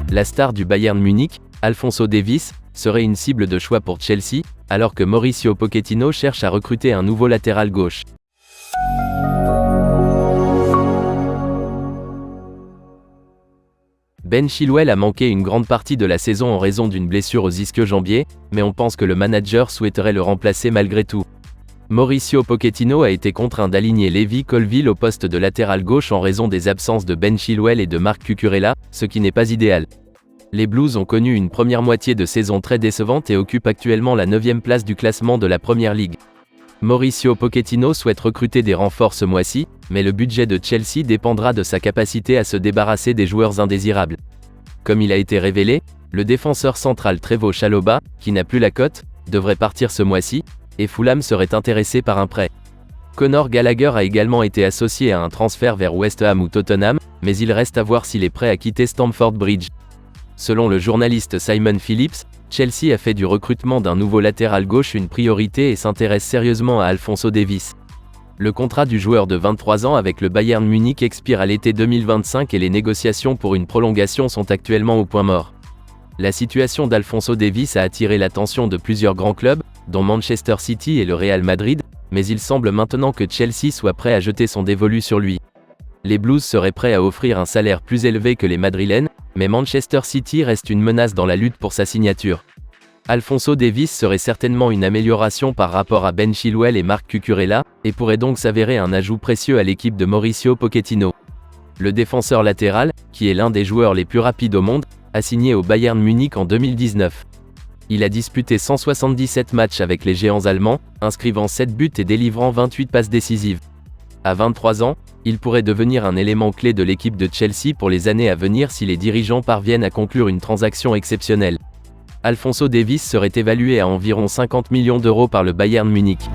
La star du Bayern Munich, Alphonso Davies, serait une cible de choix pour Chelsea, alors que Mauricio Pochettino cherche à recruter un nouveau latéral gauche. Ben Chilwell a manqué une grande partie de la saison en raison d'une blessure aux ischio-jambiers, mais on pense que le manager souhaiterait le remplacer malgré tout. Mauricio Pochettino a été contraint d'aligner Levi Colwill au poste de latéral gauche en raison des absences de Ben Chilwell et de Marc Cucurella, ce qui n'est pas idéal. Les Blues ont connu une première moitié de saison très décevante et occupent actuellement la 9e place du classement de la Premier League. Mauricio Pochettino souhaite recruter des renforts ce mois-ci, mais le budget de Chelsea dépendra de sa capacité à se débarrasser des joueurs indésirables. Comme il a été révélé, le défenseur central Trevoh Chalobah, qui n'a plus la cote, devrait partir ce mois-ci, et Fulham serait intéressé par un prêt. Conor Gallagher a également été associé à un transfert vers West Ham ou Tottenham, mais il reste à voir s'il est prêt à quitter Stamford Bridge. Selon le journaliste Simon Phillips, Chelsea a fait du recrutement d'un nouveau latéral gauche une priorité et s'intéresse sérieusement à Alphonso Davies. Le contrat du joueur de 23 ans avec le Bayern Munich expire à l'été 2025 et les négociations pour une prolongation sont actuellement au point mort. La situation d'Alphonso Davies a attiré l'attention de plusieurs grands clubs, dont Manchester City et le Real Madrid, mais il semble maintenant que Chelsea soit prêt à jeter son dévolu sur lui. Les Blues seraient prêts à offrir un salaire plus élevé que les Madrilènes, mais Manchester City reste une menace dans la lutte pour sa signature. Alphonso Davies serait certainement une amélioration par rapport à Ben Chilwell et Marc Cucurella, et pourrait donc s'avérer un ajout précieux à l'équipe de Mauricio Pochettino. Le défenseur latéral, qui est l'un des joueurs les plus rapides au monde, a signé au Bayern Munich en 2019. Il a disputé 177 matchs avec les géants allemands, inscrivant 7 buts et délivrant 28 passes décisives. À 23 ans, il pourrait devenir un élément clé de l'équipe de Chelsea pour les années à venir si les dirigeants parviennent à conclure une transaction exceptionnelle. Alphonso Davies serait évalué à environ 50 millions d'euros par le Bayern Munich.